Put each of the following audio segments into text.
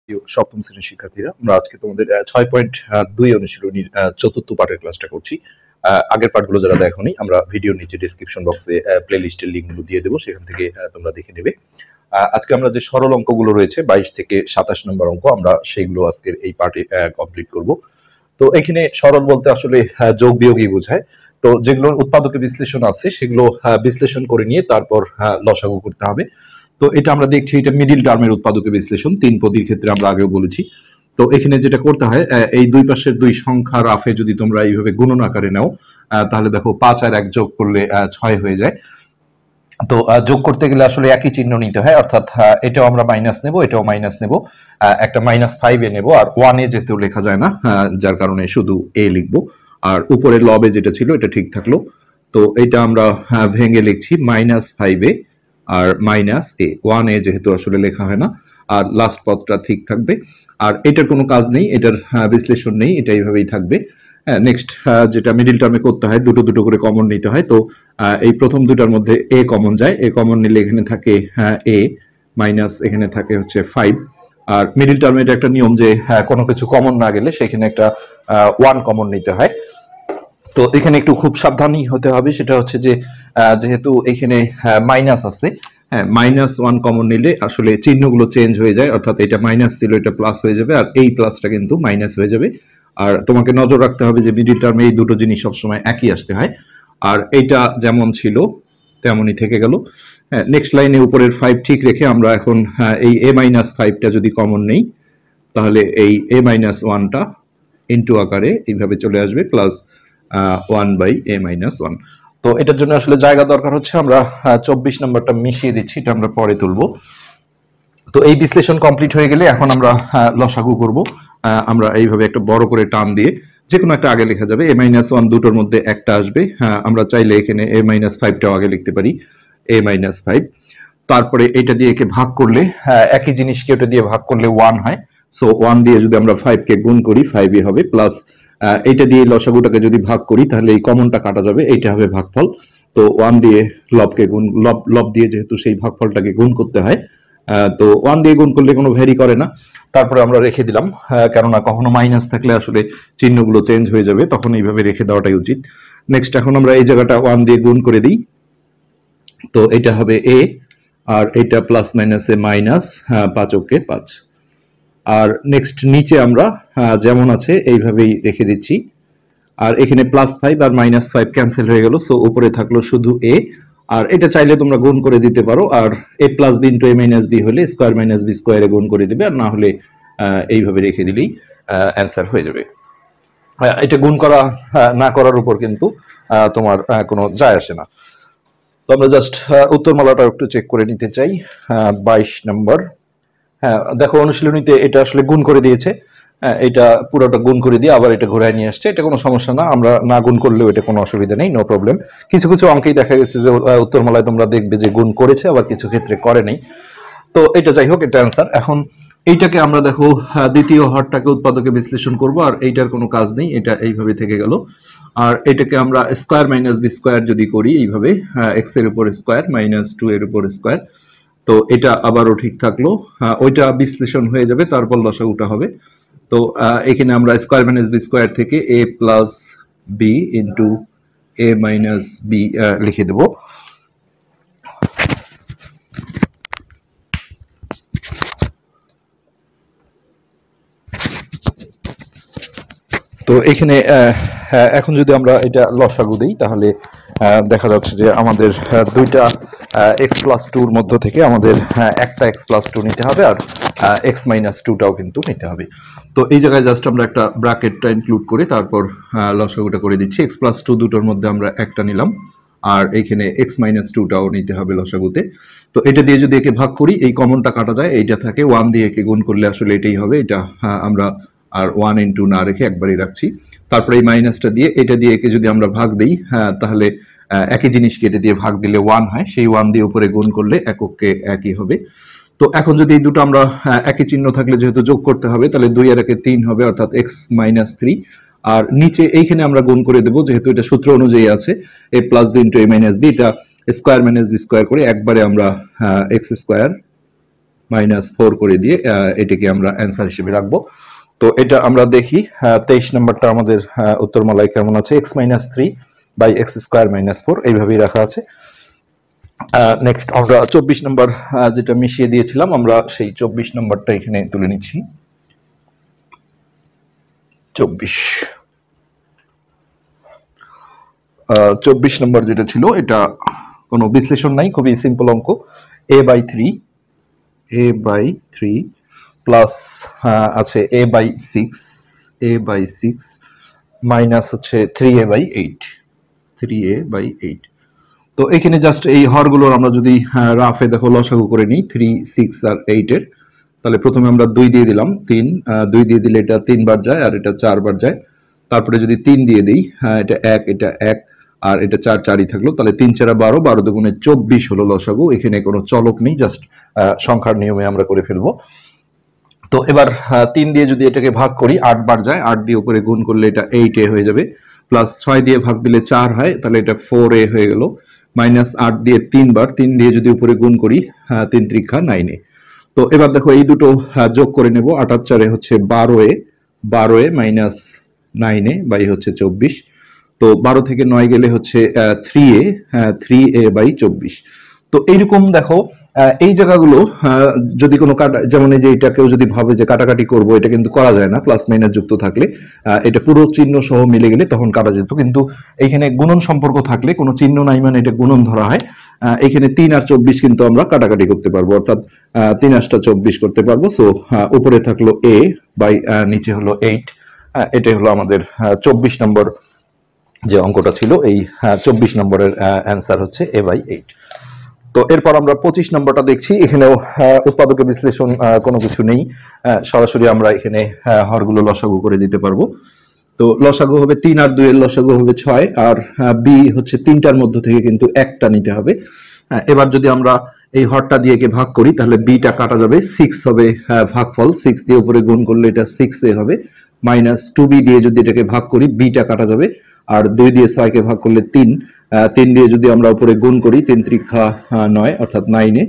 প্রিয় সপ্তম শ্রেণীর শিক্ষার্থীরা, আমরা আজকে তোমাদের 6.2 অনুশীলনীর চতুর্থ পাঠের ক্লাসটা করছি। আগের পাঠগুলো যারা দেখোনি, আমরা ভিডিওর নিচে ডেসক্রিপশন বক্সে প্লে লিস্টের লিঙ্কগুলো দিয়ে দেবো, সেখান থেকে তোমরা দেখে নেবে। আজকে আমরা যে সরল অঙ্কগুলো রয়েছে 22 থেকে 27 নম্বর অঙ্ক, আমরা সেগুলো আজকের এই পার্টে কমপ্লিট করব। তো এখানে সরল বলতে আসলে যোগ বিয়োগই বোঝায়। তো যেগুলোর উৎপাদকে বিশ্লেষণ আছে সেগুলো বিশ্লেষণ করে নিয়ে তারপর লসাগু করতে হবে। তো এটা আমরা দেখছি, এটা মিডিল টার্মের উৎপাদকে বিশ্লেষণ, তিন পদীর ক্ষেত্রে আমরা আগেও বলেছি। তো এখানে যেটা করতে হয়, এই দুই পাশের দুই সংখ্যা রাফে যদি তোমরা এইভাবে গুণন আকারে নাও, তাহলে দেখো 5 আর 1 যোগ করলে 6 হয়ে যায়। তো যোগ করতে গেলে আসলে একই চিহ্ন নিতে হয়, অর্থাৎ এটাও আমরা মাইনাস নেব, এটাও মাইনাস নেব, একটা -5 এ নেব, আর 1 এ যেতেও লেখা যায় না, যার কারণে শুধু এ লিখবো। আর উপরের লবে যেটা ছিল এটা ঠিক থাকলো। তো এটা আমরা ভেঙে লিখছি -5 এ আর -a, 1 এ যেহেতু আসলে লেখা হয় না, আর লাস্ট পদটা ঠিক থাকবে। আর এটার কোনো কাজ নেই, এটার বিশ্লেষণ নেই, এটা এইভাবেই থাকবে। নেক্সট যেটা মিডিল টার্মে করতে হয়, দুটো দুটো করে কমন নিতে হয়। তো এই প্রথম দুটার মধ্যে এ কমন যায়, এ কমন নিলে এখানে থাকে এ মাইনাস, এখানে থাকে হচ্ছে 5। আর মিডিল টার্মে এটা একটা নিয়ম যে কোনো কিছু কমন না গেলে সেখানে একটা 1 কমন নিতে হয়। তো এখানে একটু খুব সাবধানী হতে হবে, সেটা হচ্ছে যে যেহেতু এখানে মাইনাস আছে, -1 কমন নিলে আসলে চিহ্নগুলো চেঞ্জ হয়ে যায়, অর্থাৎ এটা মাইনাস ছিল এটা প্লাস হয়ে যাবে, আর এই প্লাসটা কিন্তু মাইনাস হয়ে যাবে। আর তোমাকে নজর রাখতে হবে যে মিডিল টার্মে এই দুটো জিনিস সবসময় একই আসতে হয়। আর এইটা যেমন ছিল তেমনই থেকে গেল। নেক্সট লাইনে উপরের 5 ঠিক রেখে আমরা এখন এই a-5টা যদি কমন নেই, তাহলে এই a-1টা ইনটু আকারে এইভাবে চলে আসবে, প্লাস 1/a-1। তো এটার জন্য আসলে জায়গা দরকার হচ্ছে, আমরা 24 নম্বরটা মিশিয়ে দিচ্ছি, এটা আমরা পরে তুলবো। তো এই বিশ্লেষণ কমপ্লিট হয়ে গেলে এখন আমরা লসাগু করব। আমরা এইভাবে একটা বড় করে টান দিয়ে যে কোনো একটা আগে লেখা যাবে, a-1 দুটোর মধ্যে একটা আসবে। আমরা চাইলে এখানে a-5টাও আগে লিখতে পারি, a-5। তারপরে এটা দিয়ে একে ভাগ করলে একই জিনিসকে ওটা দিয়ে ভাগ করলে 1 হয়। সো 1 দিয়ে যদি আমরা 5 কে গুণ করি 5ই হবে, প্লাস এইটা দিয়ে লসাগুটাকে যদি ভাগ করি তাহলে এই কমনটা কাটা যাবে, এইটা হবে ভাগফল। তো 1 দিয়ে লবকে গুণ, লব দিয়ে যেহেতু সেই ভাগফলটাকে গুণ করতে হয়, তো 1 দিয়ে গুণ করলে কোনো ভ্যারি করে না। তারপরে আমরা রেখে দিলাম, কেননা কখনো মাইনাস থাকলে আসলে চিহ্নগুলো চেঞ্জ হয়ে যাবে, তখন এইভাবে রেখে দেওয়াটাই উচিত। নেক্সট এখন আমরা এই জায়গাটা 1 দিয়ে গুণ করে দিই, তো এটা হবে a, আর এটা প্লাস মাইনাসে মাইনাস, 5 ওকে 5। আর নেক্সট নিচে আমরা যেমন আছে এইভাবেই রেখে দিচ্ছি। আর এখানে +5 আর -5 ক্যান্সেল হয়ে গেল, সো উপরে থাকলো শুধু a। আর এটা চাইলে তোমরা গুণ করে দিতে পারো, আর a + b * a - b হলে স্কয়ার মাইনাস b স্কয়ারে গুণ করে দিবে, আর না হলে এইভাবে রেখে দিলেই অ্যান্সার হয়ে যাবে। এটা গুণ করা না করার উপর কিন্তু তোমার কোনো যায় আসে না। তো আমরা জাস্ট উত্তরমালাটা একটু চেক করে নিতে চাই। 22 নম্বর, হ্যাঁ দেখো অনুশীলনীতে এটা আসলে গুণ করে দিয়েছে, এটা পুরোটা গুণ করে দিয়ে আবার এটা ঘোরায় নিয়ে আসছে, এটা কোনো সমস্যা না, আমরা না গুণ করলেও এটা কোনো অসুবিধা নেই, নো প্রবলেম। কিছু কিছু অঙ্কেই দেখা গেছে যে উত্তরমালায় তোমরা দেখবে যে গুণ করেছে, আবার কিছু ক্ষেত্রে করে নেই। তো এটা যাই হোক, এটা অ্যান্সার। এখন এইটাকে আমরা দেখো দ্বিতীয় হরটাকে উৎপাদকে বিশ্লেষণ করব, আর এইটার কোনো কাজ নেই, এটা এইভাবে থেকে গেল। আর এটাকে আমরা স্কয়ার মাইনাস বি স্কয়ার যদি করি এইভাবে, এক্স এর উপর স্কয়ার মাইনাস 2 এর উপর স্কয়ার, তো এটা আবারও ঠিক থাকলো, ওইটা বিশ্লেষণ হয়ে যাবে, তারপর লসাগুটা হবে। তো এখানে আমরা স্কয়ার মাইনাস বি স্কয়ার থেকে a plus B into a minus B লিখে দেব। তো এখানে এখন যদি আমরা এটা লসাগু দিই, তাহলে দেখা যাচ্ছে যে আমাদের দুইটা x+2 মধ্য থেকে আমাদের একটা x+2 নিতে হবে, আর x-2টাও কিন্তু নিতে হবে। তো এই জায়গায় জাস্ট আমরা একটা ব্র্যাকেটটা ইনক্লুড করে তারপর লসাগুটা করে দিচ্ছি। x+2 দুটোর মধ্যে আমরা একটা নিলাম, আর এইখানে x-2টাও নিতে হবে লসাগুতে। তো এটা দিয়ে যদি একে ভাগ করি এই কমনটা কাটা যায়, এইটা থাকে, 1 দিয়ে একে গুণ করলে আসলে এটাই হবে, এটা আমরা আর 1 ইন্টু না রেখে একবারই রাখছি। তারপরে এই মাইনাসটা দিয়ে এটা দিয়ে একে যদি আমরা ভাগ দিই, তাহলে একই জিনিসকে এটা দিয়ে ভাগ দিলে 1 হয়, সেই 1 দিয়ে উপরে গুণ করলে এককে একই হবে। তো এখন যদি এই দুটো আমরা একই চিহ্ন থাকলে যেহেতু যোগ করতে হবে, তাহলে 2 আর 1 3 হবে, অর্থাৎ x-3। আর নিচে এইখানে আমরা গুণ করে দেবো, যেহেতু এটা সূত্র অনুযায়ী আছে a plus B into a minus B, এটা স্কয়ার মাইনাস বি স্কয়ার করে একবারে আমরা x স্কয়ার -4 করে দিয়ে এটাকে আমরা অ্যান্সার হিসেবে রাখবো। তো এটা আমরা দেখি 23 নম্বরটা আমাদের উত্তরমালায় কেমন আছে, x-3/x² - 4 এইভাবেই রাখা আছে। নেক্সট আমরা 24 নম্বর যেটা মিশিয়ে দিয়েছিলাম, আমরা সেই 24 নম্বরটা এখানে তুলে নিচ্ছি। 24 নম্বর যেটা ছিল, এটা কোনো বিশ্লেষণ নাই, খুবই সিম্পল অঙ্ক। a/3 প্লাস আছে a/6 মাইনাস হচ্ছে 3a/8। তো এখানে জাস্ট এই হরগুলোর আমরা যদি রাফে দেখো লসাগু করে নিই 3, 6 আর 8 এর, তাহলে প্রথমে আমরা 2 দিয়ে দিলাম, 3 2 দিয়ে দিলে এটা 3 বার যায় আর এটা 4 বার যায়। তারপরে যদি 3 দিয়ে দিই, এটা 1, এটা 1 আর এটা 4, 4ই থাকলো, তাহলে 3 4 12, 12 দুগুণে 24 হলো লসাগু। এখানে কোনো চলক নেই, জাস্ট সংখ্যার নিয়মে আমরা করে ফেলবো। তো এবার 3 দিয়ে যদি এটাকে ভাগ করি 8 বার যায়, 8 দিয়ে উপরে গুণ করলে এটা 8a হয়ে যাবে, প্লাস 6 দিয়ে ভাগ দিলে 4 হয়, তাহলে এটা 4a হয়ে গেল, মাইনাস 8 দিয়ে 3 বার, 3 দিয়ে যদি উপরে গুণ করি 3 3 9a। তো এবার দেখো এই দুটো যোগ করে নেব, 8 আর 4 হচ্ছে 12a মাইনাস 9a বাই হচ্ছে 24। তো 12 থেকে 9 গেলে হচ্ছে 3a/24। তো এইরকম দেখো এই জায়গাগুলো যদি কোনো যেমন এই যে এটা কেউ যদি ভাবে যে কাটাকাটি করব, এটা কিন্তু করা যায় না, প্লাস মাইনাস যুক্ত থাকলে এটা পুরো চিহ্ন সহ মিলে গেলে তখন কাটা যেত, কিন্তু এইখানে গুণন সম্পর্ক থাকলে কোনো চিহ্ন নাই মানে এটা গুণন ধরা হয়। এখানে 3 আর 24 কিন্তু আমরা কাটাকাটি করতে পারবো, অর্থাৎ 3 8 24 করতে পারবো। সো উপরে থাকলো a বাই নিচে হলো 8। এটাই হলো আমাদের 24 নম্বর যে অঙ্কটা ছিল। এই 24 নম্বরের অ্যান্সার হচ্ছে a/8। তো এরপর আমরা 25 নম্বরটা দেখছি। এখানেও উৎপাদক বিশ্লেষণ কোনো কিছু নেই, সরাসরি আমরা এখানে হরগুলো লসাগু করে দিতে পারবো। তো লসাগু হবে 3 আর 2 এর লসাগু হবে 6, আর বি হচ্ছে 3টার মধ্যে থেকে কিন্তু একটা নিতে হবে। এবার যদি আমরা এই হরটা দিয়ে ভাগ করি তাহলে বিটা কাটা যাবে, 6 হবে ভাগফল, 6 দিয়ে উপরে গুণ করলে এটা 6a হবে, মাইনাস 2b দিয়ে যদি এটাকে ভাগ করি বিটা কাটা যাবে, আর 2 দিয়ে 6 কে ভাগ করলে 3, 3 দিয়ে যদি আমরা উপরে গুণ করি 3 3 9 অর্থাৎ 9a,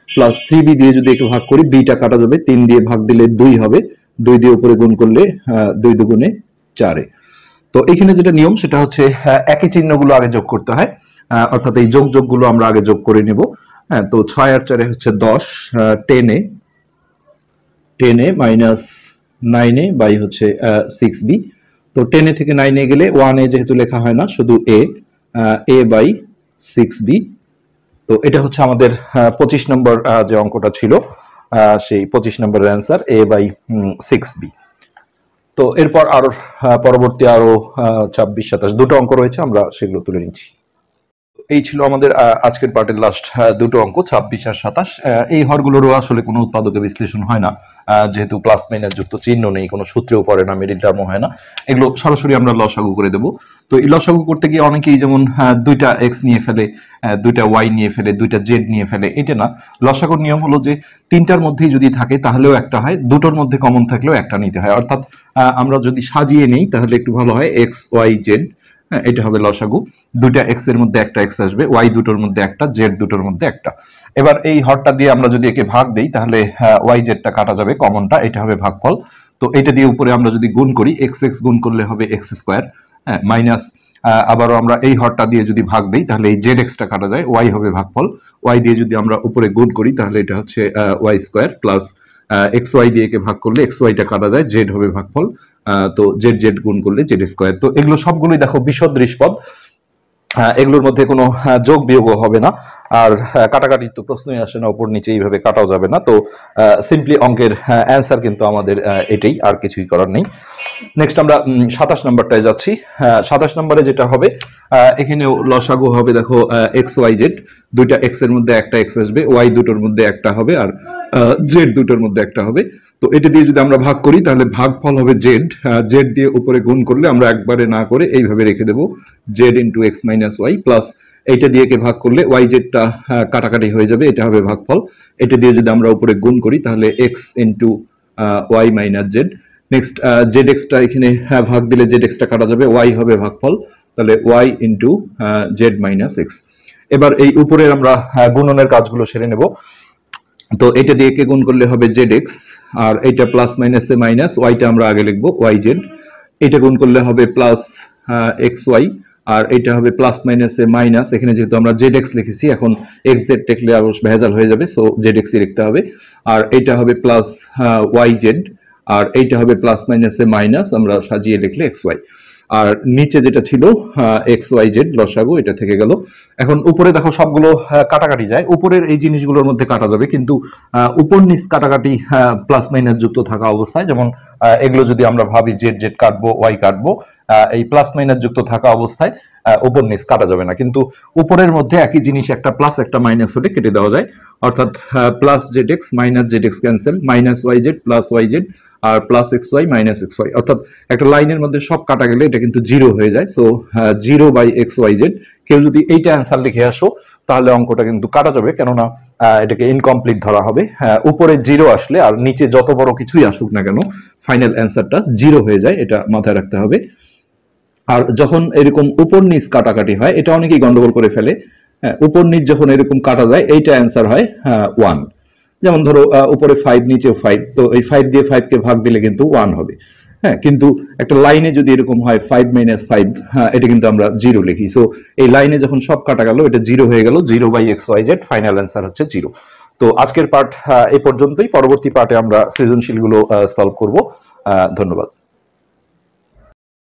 প্লাস 3b দিয়ে যদি একে ভাগ করি বিটা কাটা যাবে, 3 দিয়ে ভাগ দিলে 2 হবে, 2 দিয়ে উপরে গুণ করলে 2 দুগুণে 4। তো এখানে যেটা নিয়ম সেটা হচ্ছে একই চিহ্নগুলো আগে যোগ করতে হয়, অর্থাৎ এই যোগগুলো আমরা আগে যোগ করে নেব। হ্যাঁ, তো 6 আর 4 হচ্ছে 10, 10a মাইনাস 9a বাই হচ্ছে 6b। তো 10a থেকে 9a গেলে 1a যেহেতু লেখা হয় না, শুধু a/6b। তো এটা হচ্ছে আমাদের 25 নম্বর যে অঙ্কটা ছিল, সেই 25 নম্বরের অ্যান্সার a/6b। তো এরপর আরো পরবর্তী আরো 26 27 দুটো অঙ্ক রয়েছে, আমরা সেগুলো তুলে নিচ্ছি। এই ছিল আমাদের আজকের পার্টের লাস্ট দুটো অঙ্ক 26 আর 27। এই হরগুলোরও আসলে কোনো উৎপাদকে বিশ্লেষণ হয় না, যেহেতু প্লাস মাইনাস যুক্ত চিহ্ন নেই, কোনো সূত্রেও পড়ে না, মিডিল টার্মও হয় না, এগুলো সরাসরি আমরা লসাগু করে দেবো। তো এই লসাগু করতে গিয়ে অনেকেই যেমন দুইটা এক্স নিয়ে ফেলে, দুইটা ওয়াই নিয়ে ফেলে, দুইটা জেড নিয়ে ফেলে, এটা না। লসাগুর নিয়ম হলো যে তিনটার মধ্যেই যদি থাকে তাহলেও একটা হয়, দুটোর মধ্যে কমন থাকলেও একটা নিতে হয়, অর্থাৎ আমরা যদি সাজিয়ে নেই তাহলে একটু ভালো হয়, এক্স ওয়াই জেড, এটা হবে লসাগু। দুইটা এক্স এর মধ্যে একটা এক্স আসবে, ওয়াই দুটোর মধ্যে একটা, জেড দুটোর মধ্যে একটা। এবার এই হরটা দিয়ে আমরা যদি একে ভাগ দেই তাহলে ওয়াই জেডটা কাটা যাবে, কমনটা, এটা হবে ভাগফল। তো এটা দিয়ে উপরে আমরা যদি গুণ করি, এক্স এক্স গুণ করলে হবে এক্স স্কোয়ার, মাইনাস আবারও আমরা এই হরটা দিয়ে যদি ভাগ দেই তাহলে এই জেড এক্সটা কাটা যায়, ওয়াই হবে ভাগফল। ওয়াই দিয়ে যদি আমরা উপরে গুণ করি তাহলে এটা হচ্ছে Y square, plus x Y দিয়ে একে ভাগ করলে এক্স ওয়াইটা কাটা যায়, জেড হবে ভাগফল। তো জেড জেড গুণ করলে জেড স্কোয়ার। তো এগুলো সবগুলোই দেখো বিসদৃশ পদ, এগুলোর মধ্যে কোনো যোগ বিয়োগ হবে না, আর কাটাকাটির তো প্রশ্নই আসে না, উপর নিচে এইভাবে কাটাও যাবে না। তো সিম্পলি অঙ্কের অ্যান্সার কিন্তু আমাদের এটাই, আর কিছুই করার নেই। নেক্সট আমরা 27 নম্বরটায় যাচ্ছি। 27 নম্বরে যেটা হবে, এখানেও লসাগু হবে, দেখো এক্স ওয়াই জেড, দুইটা এক্স এর মধ্যে একটা এক্স আসবে, ওয়াই দুটোর মধ্যে একটা হবে, আর জেড দুটোর মধ্যে একটা হবে। তো এটা দিয়ে যদি আমরা ভাগ করি তাহলে ভাগফল হবে জেড, জেড দিয়ে উপরে গুণ করলে আমরা একবারে না করে এইভাবে রেখে দেবো, Z into X minus Y, plus এইটা দিয়ে কে ভাগ করলে ওয়াই জেডটা কাটাকাটি হয়ে যাবে, এটা হবে ভাগফল। এটা দিয়ে যদি আমরা উপরে গুণ করি তাহলে X into Y minus Z. Next Z এক্সটা এখানে ভাগ দিলে জেড এক্সটা কাটা যাবে, ওয়াই হবে ভাগফল, তাহলে Y into Z minus X. এবার এই উপরের আমরা গুণনের কাজগুলো সেরে নেব। তো এটা দিয়ে কে গুণ করলে হবে জেড এক্স, আর এটা প্লাস মাইনাস এ মাইনাস, ওয়াইটা আমরা আগে লিখবো ওয়াই জেড, এটা গুণ করলে হবে প্লাস এক্স ওয়াই, আর এটা হবে প্লাস মাইনাস এ মাইনাস, এখানে যেহেতু আমরা জেড এক্স লিখেছি এখন এক্স জেড লিখলে অবশ্য ভেজাল হয়ে যাবে, সো জেড এক্সই লিখতে হবে। আর এটা হবে প্লাস ওয়াই জেড, আর এইটা হবে প্লাস মাইনাস এ মাইনাস, আমরা সাজিয়ে লিখলে এক্স ওয়াই। আর নিচে যেটা ছিল এক্স ওয়াই জেড লসাগু, এটা থেকে গেল। এখন উপরে দেখো সবগুলো কাটাকাটি যায়, উপরের এই জিনিসগুলোর মধ্যে কাটা যাবে, কিন্তু উপর নিচ কাটাকাটি প্লাস মাইনাস যুক্ত থাকা অবস্থায়, যেমন এগুলো যদি আমরা ভাবি জেড জেড কাটবো ওয়াই কাটবো, এই প্লাস মাইনাস যুক্ত থাকা অবস্থায় উপর নিচ কাটা যাবে না, কিন্তু উপরের মধ্যে একই জিনিস একটা প্লাস একটা মাইনাস হলে কেটে দেওয়া যায়। অর্থাৎ plus z x minus z x cancel, minus y z plus y z, আর plus x y minus x y, অর্থাৎ একটা লাইনের মধ্যে সব কাটা গেলে এটা কিন্তু জিরো হয়ে যায়। So zero by X Y Z, কেউ যদি এইটা অ্যান্সার লিখে আসো তাহলে অঙ্কটা কিন্তু কাটা যাবে, কেননা এটাকে ইনকমপ্লিট ধরা হবে। উপরে জিরো আসলে আর নিচে যত বড় কিছুই আসুক না কেন ফাইনাল অ্যান্সারটা জিরো হয়ে যায়, এটা মাথায় রাখতে হবে। আর যখন এরকম উপর নিচ কাটাকাটি হয়, এটা অনেকেই গন্ডগোল করে ফেলে। উপর নিচ যখন এরকম কাটা যায় এইটা অ্যান্সার হয় 1। যেমন ধরো উপরে 5 নিচেও 5, তো এই 5 দিয়ে 5 কে ভাগ দিলে কিন্তু 1 হবে। হ্যাঁ, কিন্তু একটা লাইনে যদি এরকম হয় 5 মাইনাস 5, এটা কিন্তু আমরা জিরো লিখি। সো এই লাইনে যখন সব কাটা গেল এটা জিরো হয়ে গেল, zero by X Y Z, final answer হচ্ছে জিরো। তো আজকের পার্ট এই পর্যন্তই, পরবর্তী পার্টে আমরা সৃজনশীলগুলো সলভ করব। ধন্যবাদ।